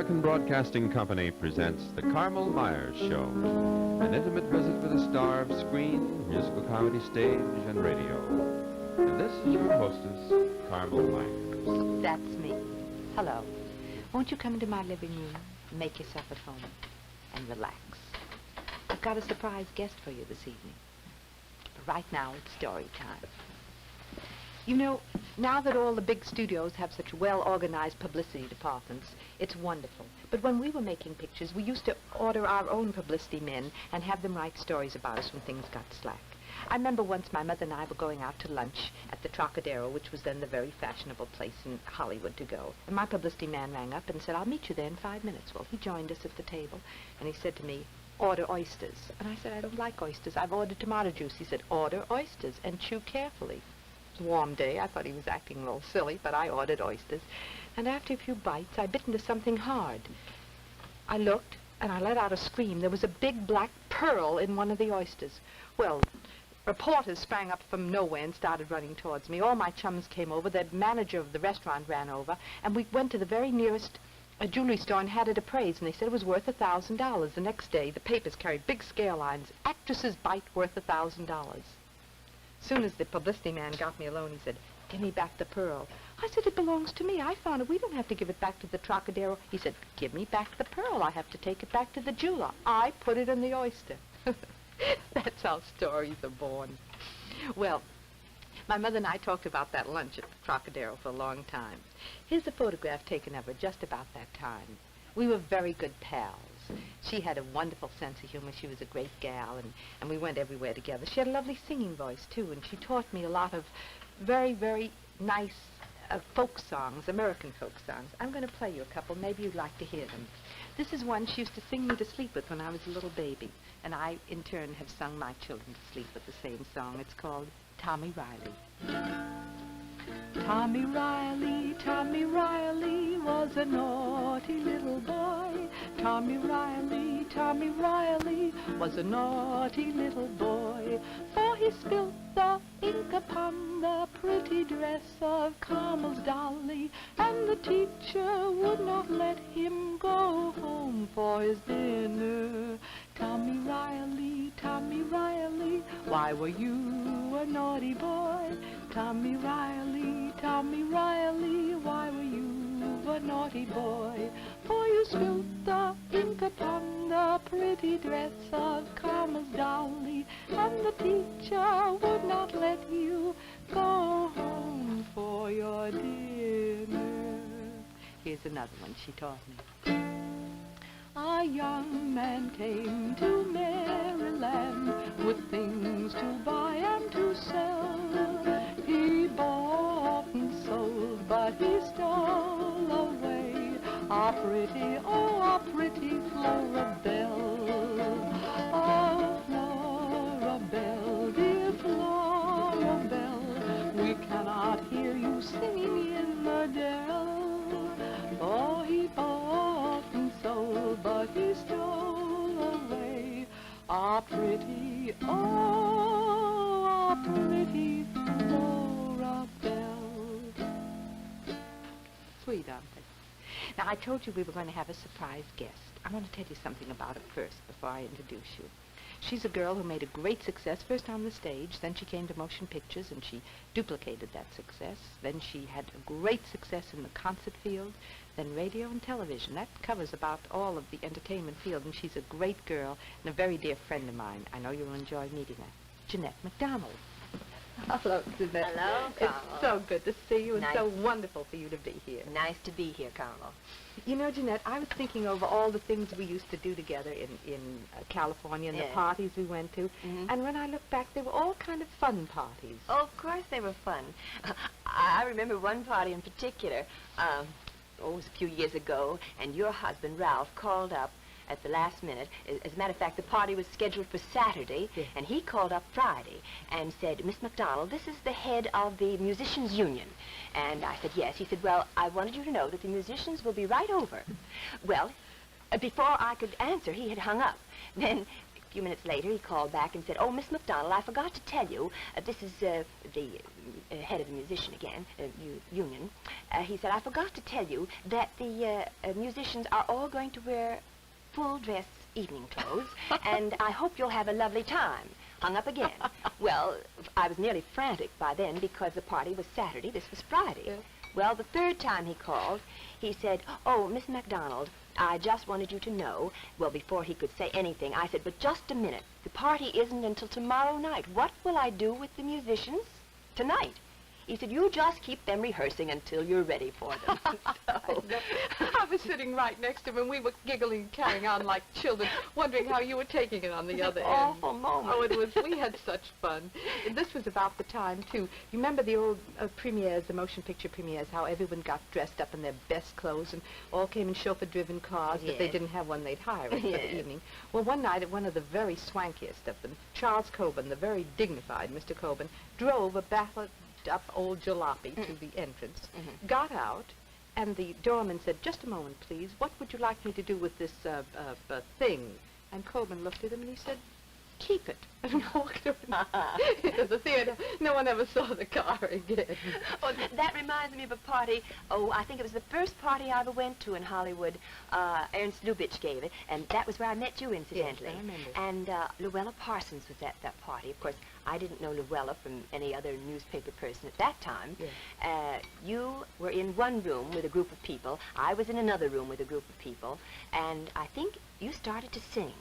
American Broadcasting Company presents The Carmel Myers Show, an intimate visit with a star of screen, musical comedy stage, and radio. And this is your hostess, Carmel Myers. That's me. Hello. Won't you come into my living room and make yourself at home and relax? I've got a surprise guest for you this evening. But right now, it's story time. You know, now that all the big studios have such well-organized publicity departments, it's wonderful. But when we were making pictures, we used to order our own publicity men and have them write stories about us when things got slack. I remember once my mother and I were going out to lunch at the Trocadero, which was then the very fashionable place in Hollywood to go. And my publicity man rang up and said, "I'll meet you there in 5 minutes." Well, he joined us at the table, and he said to me, "Order oysters." And I said, "I don't like oysters. I've ordered tomato juice." He said, "Order oysters and chew carefully." It was a warm day. I thought he was acting a little silly, but I ordered oysters. And after a few bites, I bit into something hard. I looked, and I let out a scream. There was a big black pearl in one of the oysters. Well, reporters sprang up from nowhere and started running towards me. All my chums came over. The manager of the restaurant ran over, and we went to the very nearest jewelry store and had it appraised, and they said it was worth $1,000. The next day, the papers carried big scale lines, "Actress's bite worth $1,000. As soon as the publicity man got me alone, he said, "Give me back the pearl." I said, "It belongs to me. I found it. We don't have to give it back to the Trocadero." He said, "Give me back the pearl. I have to take it back to the jeweler. I put it in the oyster." That's how stories are born. Well, my mother and I talked about that lunch at the Trocadero for a long time. Here's a photograph taken of her just about that time. We were very good pals. She had a wonderful sense of humor. She was a great gal, and we went everywhere together. She had a lovely singing voice, too, and she taught me a lot of very, very nice folk songs, American folk songs. I'm going to play you a couple. Maybe you'd like to hear them. This is one she used to sing me to sleep with when I was a little baby, and I, in turn, have sung my children to sleep with the same song. It's called Tommy Riley. Tommy Riley was a naughty little boy. Tommy Riley was a naughty little boy. For he spilt the ink upon the pretty dress of Carmel's dolly, and the teacher would not let him go home for his dinner. Tommy Riley, why were you a naughty boy? Tommy Riley, why were you a naughty boy? For you spilt the ink upon the pretty dress of Carmel's dolly, and the teacher would not let you go home for your dinner. Here's another one she taught me. A young man came to Maryland with things to buy and to sell. He bought and sold, but he stole away a pretty Florabelle. Oh, Florabelle, dear Florabelle, we cannot hear you singing in the dell. For he bought and sold, but he stole away a pretty Florabelle. Sweet, aren't they? Now, I told you we were going to have a surprise guest. I want to tell you something about her first before I introduce you. She's a girl who made a great success, first on the stage, then she came to motion pictures and she duplicated that success. Then she had a great success in the concert field, then radio and television. That covers about all of the entertainment field, and she's a great girl and a very dear friend of mine. I know you'll enjoy meeting her. Jeanette MacDonald. Hello, Jeanette. Hello, Carmel. It's so good to see you. It's Nice. so wonderful for you to be here. Nice to be here, Carmel. You know, Jeanette, I was thinking over all the things we used to do together in California and the Yes. parties we went to. Mhm. And when I look back, they were all kind of fun parties. Oh, of course they were fun. I remember one party in particular. It was a few years ago, and your husband, Ralph, called up at the last minute. As a matter of fact, the party was scheduled for Saturday, Yes. and he called up Friday and said, "Miss MacDonald, this is the head of the Musicians' Union." And I said, "Yes." He said, "Well, I wanted you to know that the musicians will be right over." Well, before I could answer, he had hung up. Then few minutes later, he called back and said, "Oh, Miss McDonald, I forgot to tell you, this is the head of the musician again, union. He said, I forgot to tell you that the musicians are all going to wear full dress evening clothes, and I hope you'll have a lovely time." Hung up again. Well, I was nearly frantic by then because the party was Saturday, this was Friday. Yeah. Well, the third time he called, he said, "Oh, Miss MacDonald, I just wanted you to know." Well, before he could say anything, I said, "But just a minute. The party isn't until tomorrow night. What will I do with the musicians tonight?" He said, "You just keep them rehearsing until you're ready for them." So, I was sitting right next to him, and we were giggling, carrying on like children, wondering how you were taking it on the other end. awful moment. Oh, we had such fun. This was about the time, too. You remember the old premieres, the motion picture premieres, how everyone got dressed up in their best clothes and all came in chauffeur-driven cars, but they Yes. didn't have one, they'd hire it for Yes. the evening. Well, one night at one of the very swankiest of them, Charles Coben, the very dignified Mr. Coben, drove a battered-up old jalopy to the entrance, got out, and the doorman said, "Just a moment, please. What would you like me to do with this thing?" And Coben looked at him and he said, "Keep it." And walked into the theater. No one ever saw the car again. Oh, that reminds me of a party. Oh, I think it was the first party I ever went to in Hollywood. Ernst Lubitsch gave it, and that was where I met you, incidentally. Yes, I remember. And Luella Parsons was at that party. Of course, I didn't know Luella from any other newspaper person at that time. Yes. You were in one room with a group of people. I was in another room with a group of people, and I think you started to sing.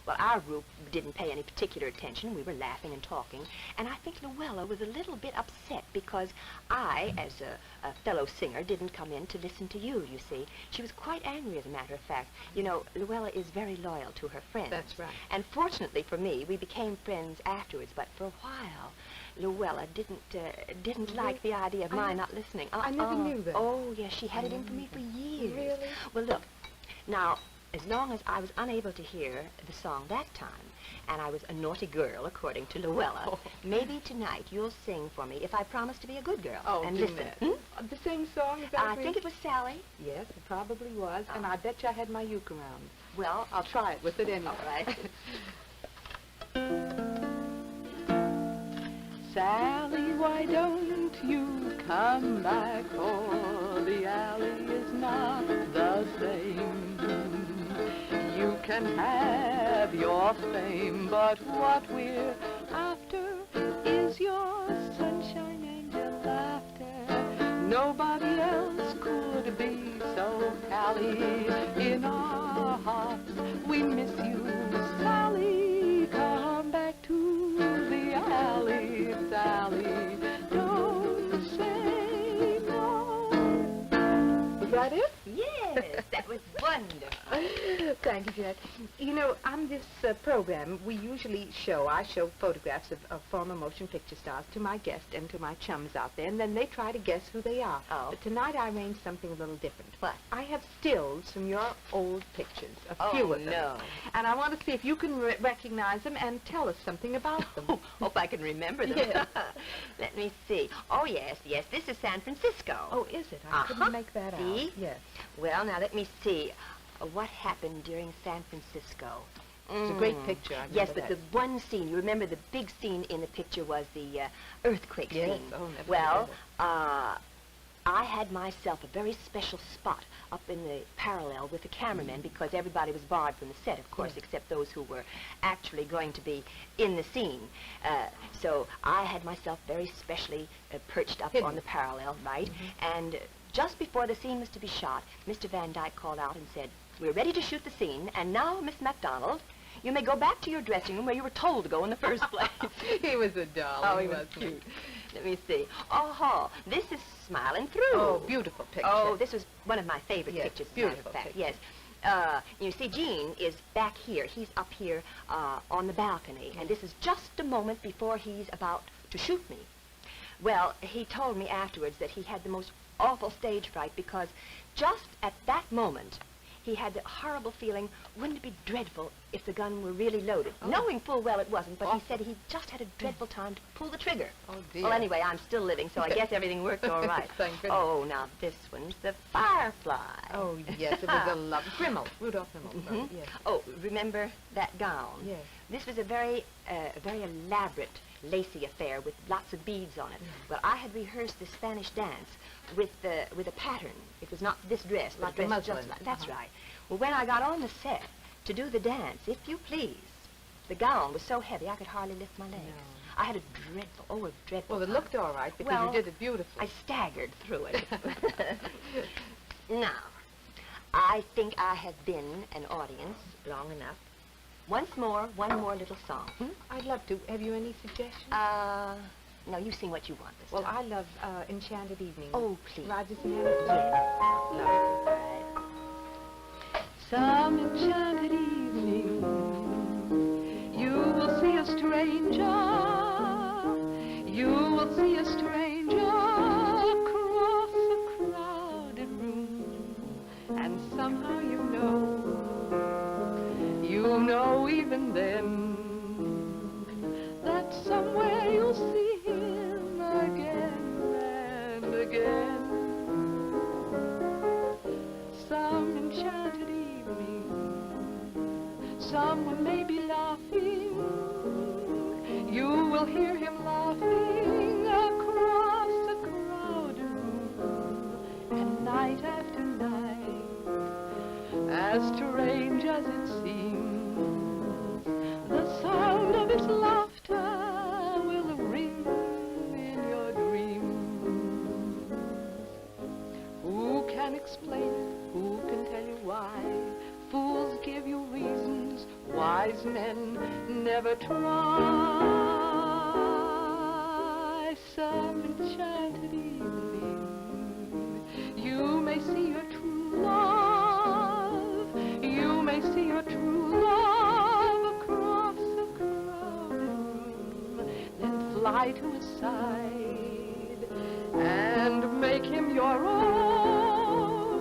Well, our group didn't pay any particular attention. We were laughing and talking. And I think Luella was a little bit upset because I, as a fellow singer, didn't come in to listen to you, you see. She was quite angry, as a matter of fact. You know, Luella is very loyal to her friends. That's right. And fortunately for me, we became friends afterwards. But for a while, Luella didn't like the idea of my not listening. I never knew that. Oh, yes, she had it in for me for years. Really? Well, look, now, as long as I was unable to hear the song that time, and I was a naughty girl, according to Luella, maybe tonight you'll sing for me if I promise to be a good girl. Oh, and do listen. that. The same song? Is that I think it was Sally. Yes, it probably was, and I bet you I had my uke around. Well, I'll try it with it anyway. all right. Sally, why don't you come back, for the alley is not the same. You can have your fame, but what we're after is your sunshine and your laughter. Nobody else could be so Callie. In our hearts we miss you, Sally. Come back to the alley, Sally. Don't say no. Was that it? Yes, that was wonderful. Thank you, Jack. You know, on this program, we usually I show photographs of former motion picture stars to my guests and to my chums out there, and then they try to guess who they are. Oh. But tonight I arranged something a little different. What? I have stills from your old pictures, a Oh, few of them. no. And I want to see if you can recognize them and tell us something about them. Oh, hope I can remember them. Yes. Let me see. Oh, yes, this is San Francisco. Oh, is it? I couldn't make that See? out. Yes. Well, now let me see. What happened during San Francisco? It's a great picture. I remember Yes, but that. the one scene, you remember the big scene in the picture was the earthquake Yes. scene. Oh, never Well, forget I had myself a very special spot up in the parallel with the cameramen because everybody was barred from the set, of course, except those who were actually going to be in the scene. So I had myself very specially perched up Hidden. on the parallel, right? And just before the scene was to be shot, Mr. Van Dyke called out and said, "We're ready to shoot the scene, and now, Miss MacDonald, you may go back to your dressing room where you were told to go in the first place." He was a doll. Oh, he was wasn't cute. Let me see. Oh, this is Smiling Through. Oh, beautiful picture. Oh, this was one of my favorite Yes, pictures, as a matter of beautiful fact. picture. Yes. You see, Gene is back here. He's up here on the balcony, and this is just a moment before he's about to shoot me. Well, he told me afterwards that he had the most awful stage fright because just at that moment, he had the horrible feeling, wouldn't it be dreadful if the gun were really loaded, knowing full well it wasn't, but he said he just had a dreadful time to pull the trigger. Oh, dear. Well, anyway, I'm still living, so I guess everything worked all right. Thank goodness. Oh, now this one's the Firefly. Oh, yes, it was a love. Rimmel, Rudolph Rimmel. Yes. Oh, remember that gown? Yes. This was a very elaborate, lacy affair with lots of beads on it. Well, I had rehearsed the Spanish dance with a pattern. It was not this dress, but Like a dress a muslin. just like that's right. Well, when I got on the set to do the dance, if you please, the gown was so heavy I could hardly lift my legs. No. I had a dreadful Well, it looked all right because Well, you did it beautifully. I staggered through it. Now, I think I have been an audience long enough. One more little song. I'd love to. Have you any suggestions? No, you sing what you want this Well, time. I love Enchanted Evening. Oh, please. Rogers and Hammerstein. Yes. Love it. Some enchanted evening, you will see a stranger. You will see a stranger across a crowded room, and somehow you know even then, that somewhere you'll see him again and again. Some enchanted evening, someone may be laughing. You will hear him laughing across a crowded room, and night after night, as strange as it seems, the sound of his laughter will ring in your dreams. Who can explain it? Who can tell you why? Fools give you reasons, wise men never try. Some enchanted evening, you may see your true love. You may see your true love across a crowded room. Then fly to his side and make him your own.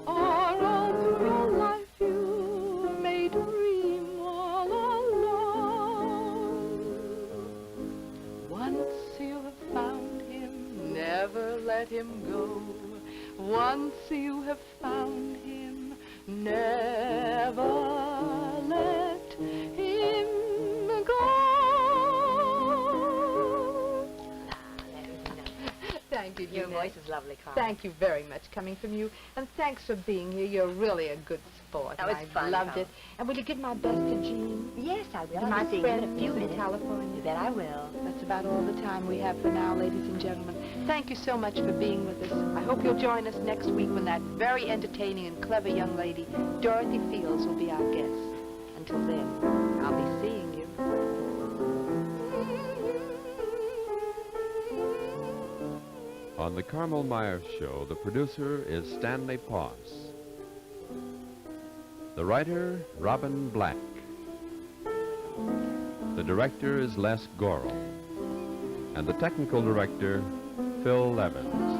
Or all through your life you may dream all alone. Once you have found him, never let him go. Once you have found him, never let him go. Thank you, Your Jeanette. voice is lovely, Carl. Thank you very much, coming from you. And thanks for being here. You're really a good sport. That was I fun, loved Carl. it. And will you give my best to Jean? Yes, I will. And I'll my be seeing you in a friends few in minutes. California. You bet I will. That's about all the time we have for now, ladies and gentlemen. Thank you so much for being with us. I hope you'll join us next week when that very entertaining and clever young lady, Dorothy Fields, will be our guest. Until then, I'll be seeing you. On the Carmel Myers Show, the producer is Stanley Poss. The writer, Robin Black. The director is Les Gorel. And the technical director, Phil Evans.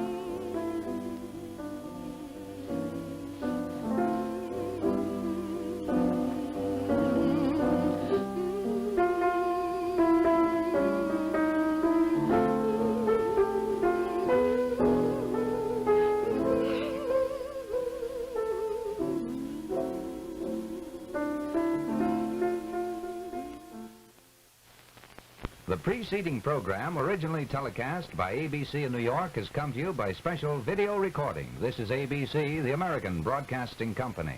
The preceding program, originally telecast by ABC in New York, has come to you by special video recording. This is ABC, the American Broadcasting Company.